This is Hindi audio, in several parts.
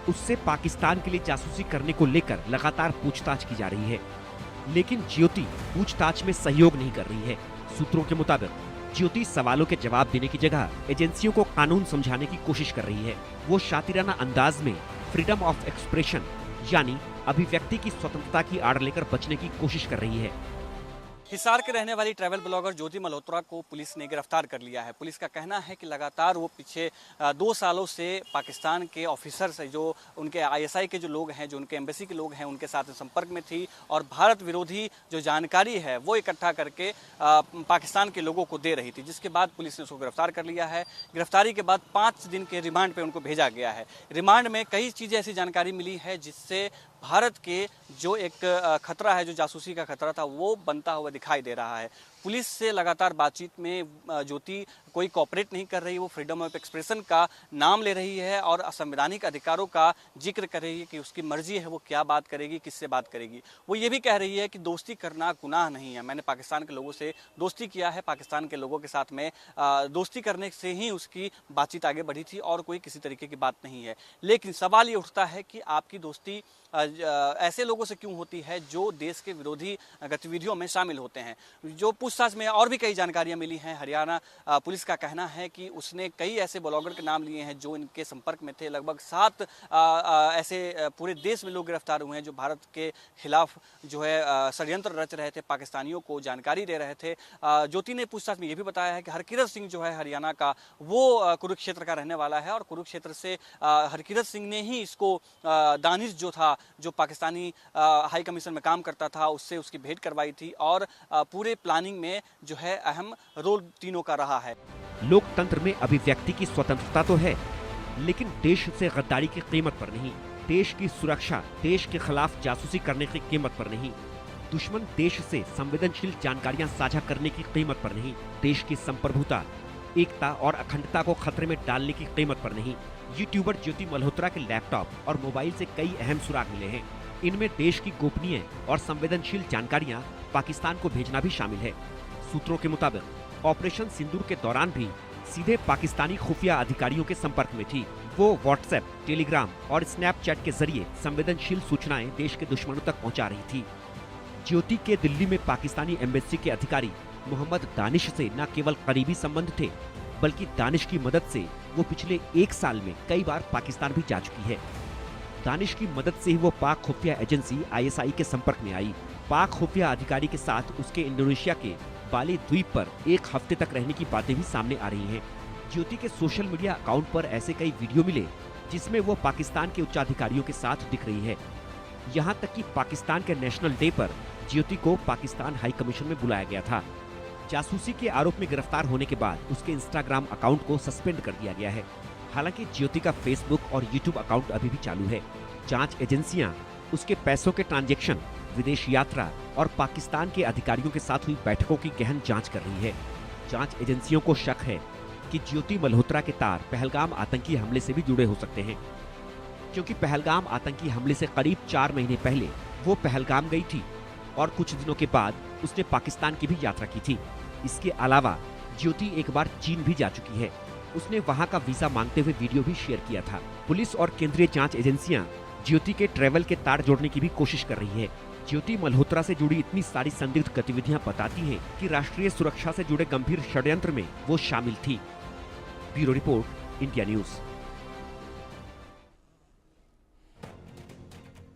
उससे पाकिस्तान के लिए जासूसी करने को लेकर लगातार पूछताछ की जा रही है, लेकिन ज्योति पूछताछ में सहयोग नहीं कर रही है। सूत्रों के मुताबिक ज्योति सवालों के जवाब देने की जगह एजेंसियों को कानून समझाने की कोशिश कर रही है। वो शातिराना अंदाज में फ्रीडम ऑफ एक्सप्रेशन यानी अभिव्यक्ति की स्वतंत्रता की आड़ लेकर बचने की कोशिश कर रही है। हिसार के रहने वाली ट्रैवल ब्लॉगर ज्योति मल्होत्रा को पुलिस ने गिरफ्तार कर लिया है। पुलिस का कहना है कि लगातार वो पीछे 2 सालों से पाकिस्तान के ऑफिसर्स जो उनके आईएसआई के जो लोग हैं, जो उनके एम्बेसी के लोग हैं, उनके साथ संपर्क में थी और भारत विरोधी जो जानकारी है वो इकट्ठा करके पाकिस्तान के लोगों को दे रही थी, जिसके बाद पुलिस ने उसको गिरफ्तार कर लिया है। गिरफ्तारी के बाद 5 दिन के रिमांड पे उनको भेजा गया है। रिमांड में कई चीज़ें ऐसी जानकारी मिली है जिससे भारत के जो एक खतरा है, जो जासूसी का खतरा था, वो बनता हुआ दिखाई दे रहा है। पुलिस से लगातार बातचीत में ज्योति कोई कोऑपरेट नहीं कर रही, वो फ्रीडम ऑफ एक्सप्रेशन का नाम ले रही है और असंवैधानिक अधिकारों का जिक्र कर रही है कि उसकी मर्जी है वो क्या बात करेगी, किससे बात करेगी। वो ये भी कह रही है कि दोस्ती करना गुनाह नहीं है, मैंने पाकिस्तान के लोगों से दोस्ती किया है, पाकिस्तान के लोगों के साथ में दोस्ती करने से ही उसकी बातचीत आगे बढ़ी थी और कोई किसी तरीके की बात नहीं है। लेकिन सवाल ये उठता है कि आपकी दोस्ती ऐसे लोगों से क्यों होती है जो देश के विरोधी गतिविधियों में शामिल होते हैं। जो पूछताछ में और भी कई जानकारियां मिली हैं। हरियाणा पुलिस का कहना है कि उसने कई ऐसे ब्लॉगर के नाम लिए हैं जो इनके संपर्क में थे। लगभग 7 ऐसे पूरे देश में लोग गिरफ्तार हुए हैं जो भारत के खिलाफ जो है षड्यंत्र रच रहे थे, पाकिस्तानियों को जानकारी दे रहे थे। ज्योति ने पूछताछ में ये भी बताया है कि हरकिरत सिंह जो है हरियाणा का, वो कुरुक्षेत्र का रहने वाला है और कुरुक्षेत्र से हरकिरत सिंह ने ही इसको दानिश जो था, जो पाकिस्तानी हाई कमीशन में काम करता था, उससे उसकी भेंट करवाई थी और पूरे प्लानिंग में जो है अहम रोल तीनों का रहा है। लोकतंत्र में अभिव्यक्ति की स्वतंत्रता तो है, लेकिन देश से गद्दारी की कीमत पर नहीं, देश की सुरक्षा, देश के खिलाफ जासूसी करने की कीमत पर नहीं, दुश्मन देश से संवेदनशील जानकारियां साझा करने की कीमत पर नहीं, देश की संप्रभुता, एकता और अखंडता को खतरे में डालने की कीमत पर नहीं। यूट्यूबर ज्योति मल्होत्रा के लैपटॉप और मोबाइल से कई अहम सुराग मिले हैं। इनमें देश की गोपनीय और संवेदनशील जानकारियां पाकिस्तान को भेजना भी शामिल है। सूत्रों के मुताबिक ऑपरेशन सिंदूर के दौरान भी सीधे पाकिस्तानी खुफिया अधिकारियों के संपर्क में थी। वो व्हाट्सएप, टेलीग्राम और स्नैपचैट के जरिए संवेदनशील सूचनाएं देश के दुश्मनों तक पहुंचा रही थी। ज्योति के दिल्ली में पाकिस्तानी एम्बेसी के अधिकारी मोहम्मद दानिश से न केवल करीबी संबंध थे, बल्कि दानिश की मदद से वो पिछले 1 साल में कई बार पाकिस्तान भी जा चुकी है। दानिश की मदद से ही वो पाक खुफिया एजेंसी आईएसआई के संपर्क में आई। पाक खुफिया अधिकारी के साथ उसके इंडोनेशिया के बाली द्वीप पर 1 हफ्ते तक रहने की बातें भी सामने आ रही हैं। ज्योति के सोशल मीडिया अकाउंट पर ऐसे कई वीडियो मिले जिसमें वो पाकिस्तान के उच्चाधिकारियों के साथ दिख रही है। यहाँ तक कि पाकिस्तान के नेशनल डे पर ज्योति को पाकिस्तान हाई कमीशन में बुलाया गया था। जासूसी के आरोप में गिरफ्तार होने के बाद उसके इंस्टाग्राम अकाउंट को सस्पेंड कर दिया गया है। हालांकि ज्योति का फेसबुक और यूट्यूब अकाउंट अभी भी चालू है। जांच एजेंसियां उसके पैसों के ट्रांजैक्शन, विदेश यात्रा और पाकिस्तान के अधिकारियों के साथ हुई बैठकों की गहन जांच कर रही है। जांच एजेंसियों को शक है कि ज्योति मल्होत्रा के तार पहलगाम आतंकी हमले से भी जुड़े हो सकते हैं, क्योंकि पहलगाम आतंकी हमले से करीब 4 महीने पहले वो पहलगाम गई थी और कुछ दिनों के बाद उसने पाकिस्तान की भी यात्रा की थी। इसके अलावा ज्योति एक बार चीन भी जा चुकी है। उसने वहां का वीजा मांगते हुए वीडियो भी शेयर किया था। पुलिस और केंद्रीय जांच एजेंसियां ज्योति के ट्रैवल के तार जोड़ने की भी कोशिश कर रही है। ज्योति मल्होत्रा से जुड़ी इतनी सारी संदिग्ध गतिविधियां बताती हैं कि राष्ट्रीय सुरक्षा से जुड़े गंभीर षड्यंत्र में वो शामिल थी। Bureau report, India News.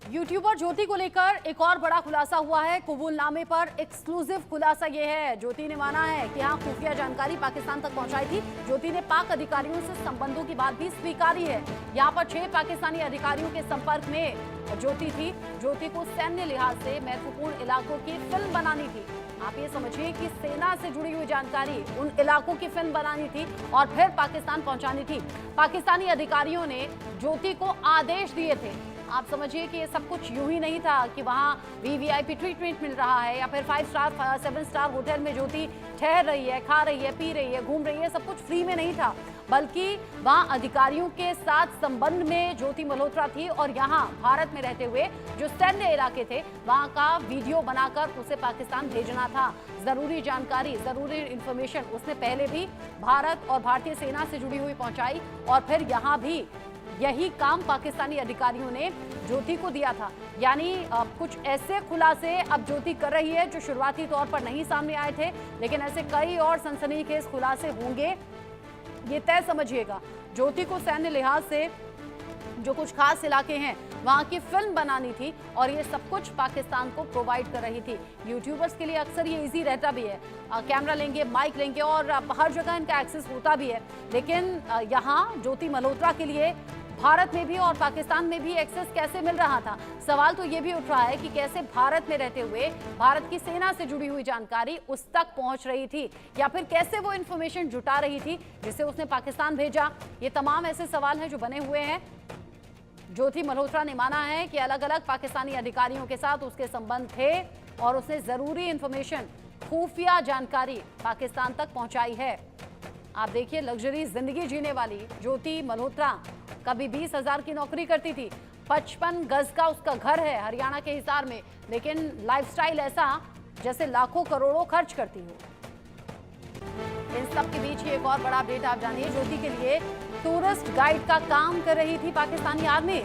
YouTuber Jyoti को लेकर एक और बड़ा खुलासा हुआ है। कबूलनामे पर एक्सक्लूसिव खुलासा ये है, ज्योति ने माना है कि हाँ, खुफिया जानकारी पाकिस्तान तक पहुंचाई थी। ज्योति ने पाक अधिकारियों से संबंधों की बात भी स्वीकारी है। यहाँ पर 6 पाकिस्तानी अधिकारियों के संपर्क में ज्योति थी। ज्योति को सैन्य लिहाज से महत्वपूर्ण इलाकों की फिल्म बनानी थी। आप ये समझिए कि सेना से जुड़ी हुई जानकारी, उन इलाकों की फिल्म बनानी थी और फिर पाकिस्तान पहुंचानी थी। पाकिस्तानी अधिकारियों ने ज्योति को आदेश दिए थे। आप समझिए कि ये सब कुछ यूं ही नहीं था कि वहाँ वीवीआईपी ट्रीटमेंट मिल रहा है या फिर 5 स्टार 7 स्टार होटल में ज्योति ठहर रही है, खा रही है, पी रही है, घूम रही है। सब कुछ फ्री में नहीं था, बल्कि वहाँ अधिकारियों के साथ संबंध में ज्योति मल्होत्रा थी और यहाँ भारत में रहते हुए जो सैन्य इलाके थे वहाँ का वीडियो बनाकर उसे पाकिस्तान भेजना था। जरूरी जानकारी, जरूरी इंफॉर्मेशन उसने पहले भी भारत और भारतीय सेना से जुड़ी हुई पहुंचाई और फिर यहाँ भी यही काम पाकिस्तानी अधिकारियों ने ज्योति को दिया था। यानी कुछ ऐसे खुलासे अब ज्योति कर रही है जो शुरुआती तौर पर नहीं सामने आए थे, लेकिन ऐसे कई और सनसनीखेज खुलासे होंगे, ये तय समझिएगा। ज्योति को सैन्य लिहाज से जो कुछ खास इलाके हैं वहां की फिल्म बनानी थी और ये सब कुछ पाकिस्तान को प्रोवाइड कर रही थी। यूट्यूबर्स के लिए अक्सर ये इजी रहता भी है, कैमरा लेंगे, माइक लेंगे और हर जगह इनका एक्सेस होता भी है। लेकिन यहाँ ज्योति मल्होत्रा के लिए भारत में भी और पाकिस्तान में भी एक्सेस कैसे मिल रहा था? सवाल तो ये भी उठ रहा है कि कैसे भारत में रहते हुए भारत की सेना से जुड़ी हुई जानकारी उस तक पहुंच रही थी, या फिर कैसे वो इंफॉर्मेशन जुटा रही थी जिसे उसने पाकिस्तान भेजा। ये तमाम ऐसे सवाल हैं जो बने हुए हैं। ज्योति मल्होत्रा ने माना है कि अलग अलग पाकिस्तानी अधिकारियों के साथ उसके संबंध थे और उसने जरूरी इंफॉर्मेशन, खुफिया जानकारी पाकिस्तान तक पहुंचाई है। आप देखिए, लग्जरी जिंदगी जीने वाली ज्योति मल्होत्रा कभी 20,000 की नौकरी करती थी, 55 गज का उसका घर है हरियाणा के हिसार में, लेकिन लाइफस्टाइल ऐसा जैसे लाखों करोड़ों खर्च करती हो। इन सब के बीच ही एक और बड़ा अपडेट आप जानिए। ज्योति के लिए टूरिस्ट गाइड का काम कर रही थी पाकिस्तानी आर्मी।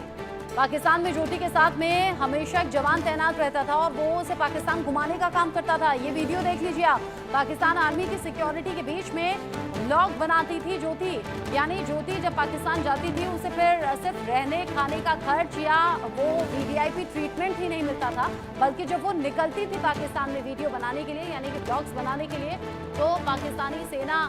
पाकिस्तान में ज्योति के साथ में हमेशा एक जवान तैनात रहता था और वो उसे पाकिस्तान घुमाने का काम करता था। ये वीडियो देख लीजिए आप। पाकिस्तान आर्मी की सिक्योरिटी के बीच में व्लॉग बनाती थी ज्योति। यानी ज्योति जब पाकिस्तान जाती थी उसे फिर सिर्फ रहने खाने का खर्च या वो वीवीआईपी ट्रीटमेंट ही नहीं मिलता था, बल्कि जब वो निकलती थी पाकिस्तान में वीडियो बनाने के लिए, यानी कि ब्लॉग्स बनाने के लिए, तो पाकिस्तानी सेना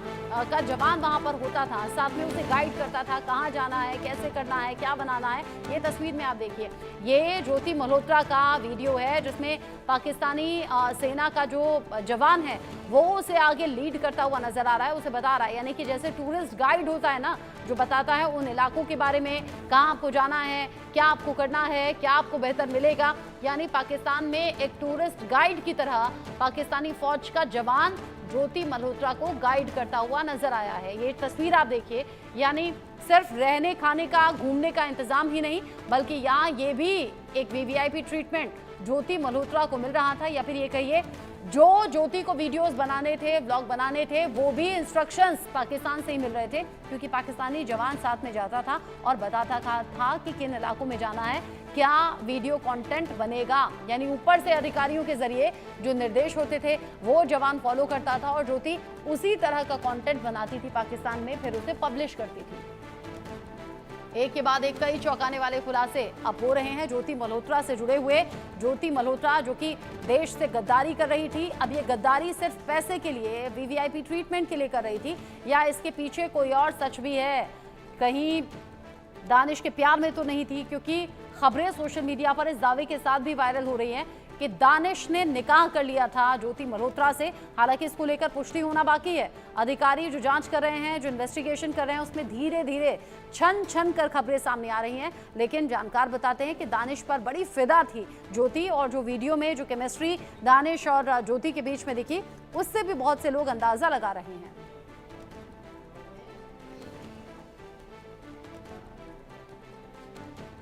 का जवान वहां पर होता था, साथ में उसे गाइड करता था कहाँ जाना है, कैसे करना है, क्या बनाना है। ये तस्वीर में आप देखिए, ये ज्योति मल्होत्रा का वीडियो है जिसमें पाकिस्तानी सेना का जो जवान है वो उसे आगे लीड करता हुआ नजर आ रहा है, उसे बता रहा है, यानी कि जैसे टूरिस्ट गाइड होता है ना, जो बताता है उन इलाकों के बारे में, कहाँ आपको जाना है, क्या आपको करना है, क्या आपको बेहतर मिलेगा। यानी पाकिस्तान में एक टूरिस्ट गाइड की तरह पाकिस्तानी फौज का जवान ज्योति मल्होत्रा को गाइड करता हुआ नजर आया है। ये तस्वीर आप देखिए, यानी सिर्फ रहने खाने का, घूमने का इंतजाम ही नहीं, बल्कि यहाँ ये भी एक वीवीआईपी ट्रीटमेंट ज्योति मल्होत्रा को मिल रहा था, या फिर ये कहिए जो ज्योति को वीडियोस बनाने थे, ब्लॉग बनाने थे, वो भी इंस्ट्रक्शंस पाकिस्तान से ही मिल रहे थे, क्योंकि पाकिस्तानी जवान साथ में जाता था और बताता था कि किन इलाकों में जाना है, क्या वीडियो कंटेंट बनेगा। यानी ऊपर से अधिकारियों के जरिए जो निर्देश होते थे वो जवान फॉलो करता था और ज्योति उसी तरह का कंटेंट बनाती थी पाकिस्तान में, फिर उसे पब्लिश करती थी। एक के बाद एक कई चौंकाने वाले खुलासे अब हो रहे हैं ज्योति मल्होत्रा से जुड़े हुए। ज्योति मल्होत्रा जो कि देश से गद्दारी कर रही थी, अब ये गद्दारी सिर्फ पैसे के लिए, वीवीआईपी ट्रीटमेंट के लिए कर रही थी, या इसके पीछे कोई और सच भी है? कहीं दानिश के प्यार में तो नहीं थी, क्योंकि खबरें सोशल मीडिया पर इस दावे के साथ भी वायरल हो रही हैं कि दानिश ने निकाह कर लिया था ज्योति मल्होत्रा से। हालांकि इसको लेकर पुष्टि होना बाकी है। अधिकारी जो जांच कर रहे हैं, जो इन्वेस्टिगेशन कर रहे हैं, उसमें धीरे धीरे छन छन कर खबरें सामने आ रही हैं। लेकिन जानकार बताते हैं कि दानिश पर बड़ी फिदा थी ज्योति, और जो वीडियो में जो केमिस्ट्री दानिश और ज्योति के बीच में दिखी, उससे भी बहुत से लोग अंदाजा लगा रहे हैं।